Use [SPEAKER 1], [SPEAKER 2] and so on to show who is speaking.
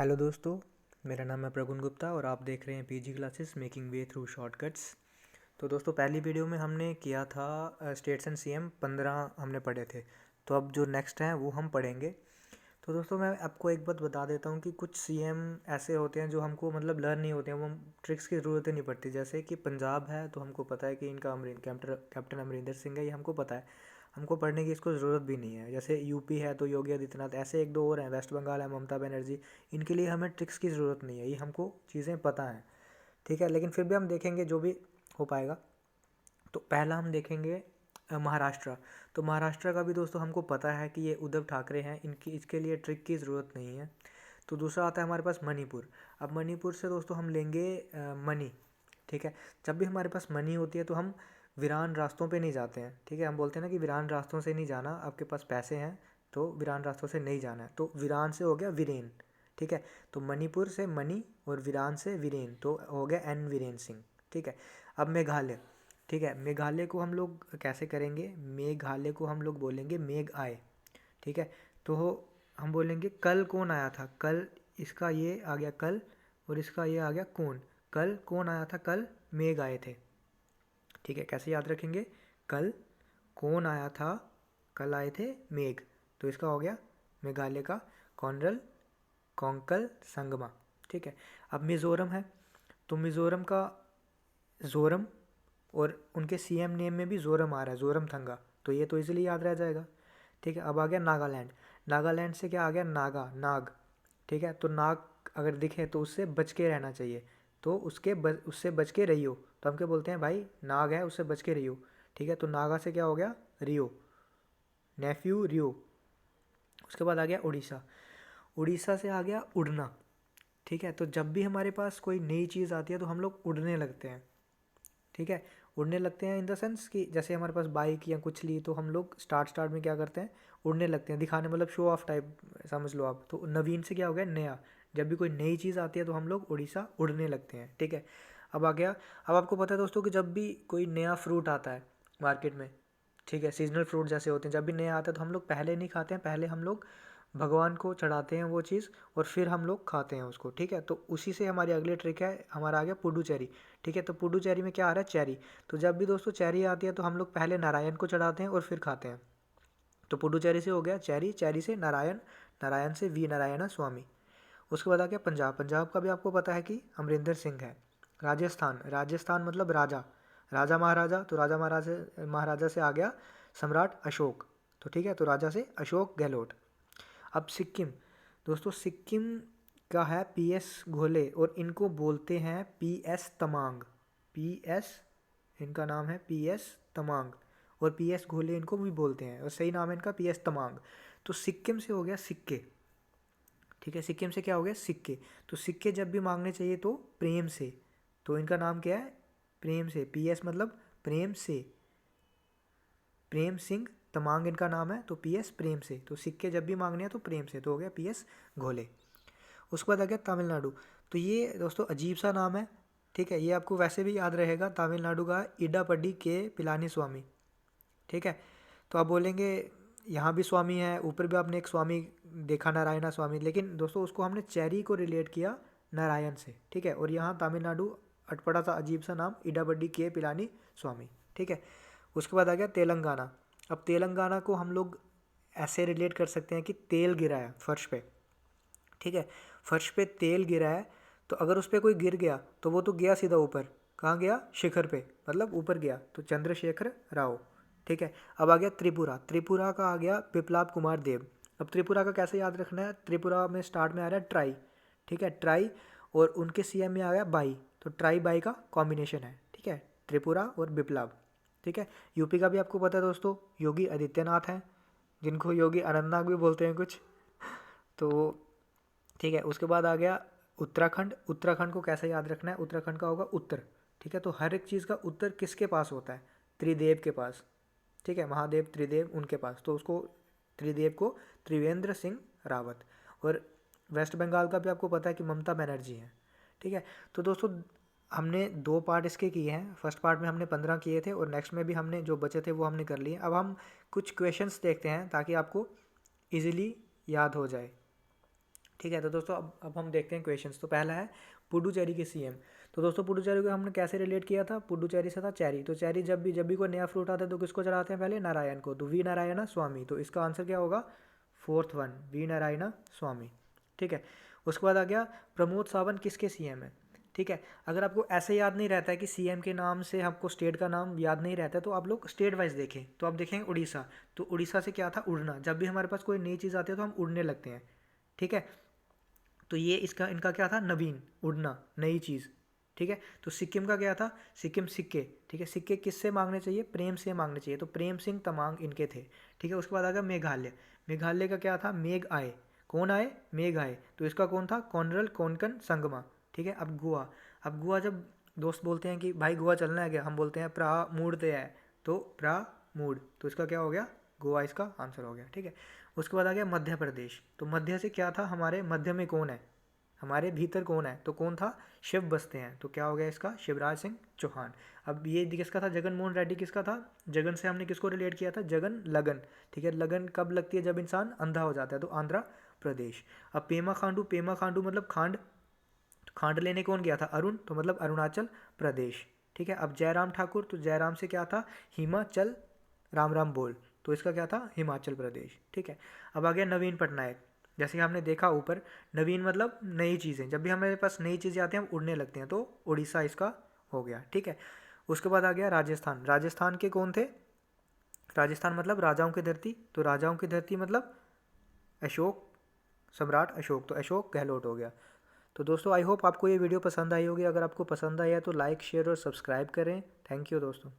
[SPEAKER 1] Hello दोस्तों, मेरा नाम है प्रगुन गुप्ता और आप देख रहे हैं PG classes making way through shortcuts. तो दोस्तों, पहली वीडियो में हमने किया था स्टेट्स एंड सीएम 15 हमने पढ़े थे। तो अब जो नेक्स्ट हैं वो हम पढ़ेंगे। तो दोस्तों, मैं आपको एक बात बता देता हूँ कि कुछ सीएम ऐसे होते हैं जो हमको मतलब लर्न नहीं होते हैं, वो ट्रिक्स की ज़रूरत ही नहीं पड़ती। जैसे कि पंजाब है तो हमको पता है कि इनका कैप्टन अमरिंदर सिंह है, ये हमको पता है, हमको पढ़ने की इसको ज़रूरत भी नहीं है। जैसे यूपी है तो योगी आदित्यनाथ, ऐसे एक दो और हैं, वेस्ट बंगाल है ममता बनर्जी, इनके लिए हमें ट्रिक्स की ज़रूरत नहीं है, ये हमको चीज़ें पता हैं। ठीक है, लेकिन फिर भी हम देखेंगे जो भी हो पाएगा। तो पहला हम देखेंगे महाराष्ट्र। तो महाराष्ट्र का भी दोस्तों हमको पता है कि ये उद्धव ठाकरे हैं, इनकी इसके लिए ट्रिक की ज़रूरत नहीं है। तो दूसरा आता है हमारे पास मणिपुर। अब मणिपुर से दोस्तों हम लेंगे मनी। ठीक है, जब भी हमारे पास मनी होती है तो हम वीरान रास्तों पे नहीं जाते हैं। ठीक है, हम बोलते हैं ना कि वीरान रास्तों से नहीं जाना, आपके पास पैसे हैं तो वीरान रास्तों से नहीं जाना है। तो वीरान से हो गया वीरेन। ठीक है, तो मणिपुर से मणि और वीरान से वीरेन, तो हो गया एन वीरेन सिंह। ठीक है, अब मेघालय। ठीक है, मेघालय को हम लोग कैसे करेंगे, मेघालय को हम लोग बोलेंगे मेघ आए। ठीक है, तो हम बोलेंगे कल कौन आया था, कल, इसका ये आ गया कल और इसका ये आ गया कौन। कल कौन आया था, कल मेघ आए थे। ठीक है, कैसे याद रखेंगे, कल कौन आया था, कल आए थे मेघ। तो इसका हो गया मेघालय का कॉनरल कोंकल संगमा। ठीक है, अब मिज़ोरम है। तो मिज़ोरम का जोरम, और उनके सीएम नेम में भी जोरम आ रहा है, जोरम थंगा, तो ये तो इजीली याद रह जाएगा। ठीक है, अब आ गया नागालैंड। नागालैंड से क्या आ गया, नागा, नाग। ठीक है, तो नाग अगर दिखे तो उससे बच के रहना चाहिए, तो उससे बच के रहियो। तो हम क्या बोलते हैं, भाई नाग है उससे बच के रहियो। ठीक है, तो नागा से क्या हो गया, रियो, नेफ्यू रियो। उसके बाद आ गया उड़ीसा। उड़ीसा से आ गया उड़ना। ठीक है, तो जब भी हमारे पास कोई नई चीज़ आती है तो हम लोग उड़ने लगते हैं। ठीक है, उड़ने लगते हैं इन द सेंस कि जैसे हमारे पास बाइक या कुछ ली तो हम लोग स्टार्ट स्टार्ट में क्या करते हैं, उड़ने लगते हैं, दिखाने, मतलब शो ऑफ टाइप समझ लो आप। तो नवीन से क्या हो गया, नया। जब भी कोई नई चीज़ आती है तो हम लोग उड़ीसा उड़ने लगते हैं। ठीक है, अब आ गया, अब आपको पता है दोस्तों कि जब भी कोई नया फ्रूट आता है मार्केट में, ठीक है, सीजनल फ्रूट जैसे होते हैं, जब भी नया आता है तो हम लोग पहले नहीं खाते हैं, पहले हम लोग भगवान को चढ़ाते हैं वो चीज़ और फिर हम लोग खाते हैं उसको। ठीक है, तो उसी से हमारी अगली ट्रिक है, हमारा आ गया पुडुचेरी। ठीक है, तो पुडुचेरी में क्या आ रहा है, चेरी। तो जब भी दोस्तों चेरी आती है तो हम लोग पहले नारायण को चढ़ाते हैं और फिर खाते हैं। तो पुडुचेरी से हो गया चेरी, चेरी से नारायण, नारायण से वी नारायण स्वामी। उसके बाद आ गया पंजाब। पंजाब का भी आपको पता है कि अमरिंदर सिंह है। राजस्थान, राजस्थान मतलब राजा, राजा महाराजा, तो राजा महाराजा, महाराजा से आ गया सम्राट अशोक। तो ठीक है, तो राजा से अशोक गहलोत। अब सिक्किम। दोस्तों सिक्किम का है पीएस घोले और इनको बोलते हैं पीएस तमांग। पीएस, इनका नाम है पीएस तमांग और पीएस घोले इनको भी बोलते हैं, और सही नाम है इनका पीएस तमांग। तो सिक्किम से हो गया सिक्के। ठीक है, सिक्किम से क्या हो गया, सिक्के। तो सिक्के जब भी मांगने चाहिए तो प्रेम से, तो इनका नाम क्या है, प्रेम से। पीएस मतलब प्रेम से, प्रेम सिंह तमांग इनका नाम है, तो पीएस प्रेम से। तो सिक्के जब भी मांगने हैं तो प्रेम से, तो हो गया पीएस घोले। उसके बाद आ गया तमिलनाडु। तो ये दोस्तों अजीब सा नाम है। ठीक है, ये आपको वैसे भी याद रहेगा, तमिलनाडु का इडापड्डी के पिलानी स्वामी। ठीक है, तो आप बोलेंगे यहाँ भी स्वामी है, ऊपर भी आपने एक स्वामी देखा, नारायणा स्वामी, लेकिन दोस्तों उसको हमने चेरी को रिलेट किया नारायण से। ठीक है, और यहाँ तमिलनाडु अटपटा सा अजीब सा नाम, इडाबड्डी के पिलानी स्वामी। ठीक है, उसके बाद आ गया तेलंगाना। अब तेलंगाना को हम लोग ऐसे रिलेट कर सकते हैं कि तेल गिरा है फर्श पे। ठीक है, फर्श पे तेल गिरा है, तो अगर उस पर कोई गिर गया तो वो तो गया सीधा ऊपर, कहाँ गया, शिखर पे, मतलब ऊपर गया, तो चंद्रशेखर राव। ठीक है, अब आ गया त्रिपुरा। त्रिपुरा का आ गया बिप्लब कुमार देव। अब त्रिपुरा का कैसे याद रखना है, त्रिपुरा में स्टार्ट में आ रहा है ट्राई। ठीक है, ट्राई, और उनके सीएम में आ गया बाई, तो ट्राई बाई का कॉम्बिनेशन है। ठीक है, त्रिपुरा और बिप्लब। ठीक है, यूपी का भी आपको पता है दोस्तों, योगी आदित्यनाथ हैं, जिनको योगी अनंतनाग भी बोलते हैं कुछ। तो ठीक है, उसके बाद आ गया उत्तराखंड। उत्तराखंड को कैसे याद रखना है, उत्तराखंड का होगा उत्तर। ठीक है, तो हर एक चीज़ का उत्तर किसके पास होता है, त्रिदेव के पास। ठीक है, महादेव त्रिदेव उनके पास, तो उसको त्रिदेव को त्रिवेंद्र सिंह रावत। और वेस्ट बंगाल का भी आपको पता है कि ममता बनर्जी हैं। ठीक है, तो दोस्तों हमने 2 पार्ट इसके किए हैं। फर्स्ट पार्ट में हमने 15 किए थे और नेक्स्ट में भी हमने जो बचे थे वो हमने कर लिए। अब हम कुछ क्वेश्चंस देखते हैं ताकि आपको इजीली याद हो जाए। ठीक है। तो दोस्तों अब हम देखते हैं क्वेश्चंस। तो पहला है पुडुचेरी के सीएम। तो दोस्तों पुडुचेरी को हमने कैसे रिलेट किया था, पुडुचेरी से था चेरी। तो चेरी जब भी कोई नया फ्रूट आता है तो किसको चढ़ाते हैं, पहले नारायण को, तो वी नारायण स्वामी। तो इसका आंसर क्या होगा, फोर्थ वन, वी नारायण स्वामी। ठीक है। उसके बाद आ गया प्रमोद सावंत किसके सीएम है। ठीक है। अगर आपको ऐसे याद नहीं रहता है कि सीएम के नाम से आपको स्टेट का नाम याद नहीं रहता है, तो आप लोग स्टेट वाइज देखें। तो आप देखेंगे उड़ीसा, तो उड़ीसा से क्या था, उड़ना। जब भी हमारे पास कोई नई चीज़ आती है तो हम उड़ने लगते हैं। ठीक है। तो ये इसका इनका क्या था, नवीन, उड़ना, नई चीज़। ठीक है। तो सिक्किम का क्या था, सिक्किम सिक्के। ठीक है। सिक्के किससे मांगने चाहिए, प्रेम से मांगने चाहिए। तो प्रेम सिंह तमांग इनके थे। ठीक है। उसके बाद आ गया मेघालय। मेघालय का क्या था, मेघ आए। कौन आए, मेघ आए। तो इसका कौन था, कॉनरल कोनकन संगमा। ठीक है। अब गोवा। अब गोवा जब दोस्त बोलते हैं कि भाई गोवा चलना है क्या, हम बोलते हैं प्रा मूड दे है, तो प्रा मूड। तो इसका क्या हो गया, गोवा इसका आंसर हो गया। ठीक है। उसके बाद आ गया मध्य प्रदेश। तो मध्य से क्या था, हमारे मध्य में कौन है, हमारे भीतर कौन है, तो कौन था, शिव बसते हैं। तो क्या हो गया इसका, शिवराज सिंह चौहान। अब ये किसका था, जगन मोहन रेड्डी किसका था। जगन से हमने किसको रिलेट किया था, जगन लगन। ठीक है। लगन कब लगती है, जब इंसान अंधा हो जाता है, तो आंध्र प्रदेश। अब पेमा खांडू, पेमा खांडू मतलब खांड। तो खांड लेने कौन गया था, अरुण, तो मतलब अरुणाचल प्रदेश। ठीक है। अब जयराम ठाकुर, तो जयराम से क्या था, हिमाचल, राम राम बोल। तो इसका क्या था, हिमाचल प्रदेश। ठीक है। अब आ गया नवीन पटनायक। जैसे कि हमने देखा ऊपर, नवीन मतलब नई चीज़ें। जब भी हमारे पास नई चीज़ें आती हैं हम उड़ने लगते हैं, तो उड़ीसा इसका हो गया। ठीक है। उसके बाद आ गया राजस्थान। राजस्थान के कौन थे, राजस्थान मतलब राजाओं की धरती। तो राजाओं की धरती मतलब अशोक, सम्राट अशोक। तो अशोक गहलोत हो गया। तो दोस्तों आई होप आपको ये वीडियो पसंद आई होगी। अगर आपको पसंद आया तो लाइक शेयर और सब्सक्राइब करें। थैंक यू दोस्तों।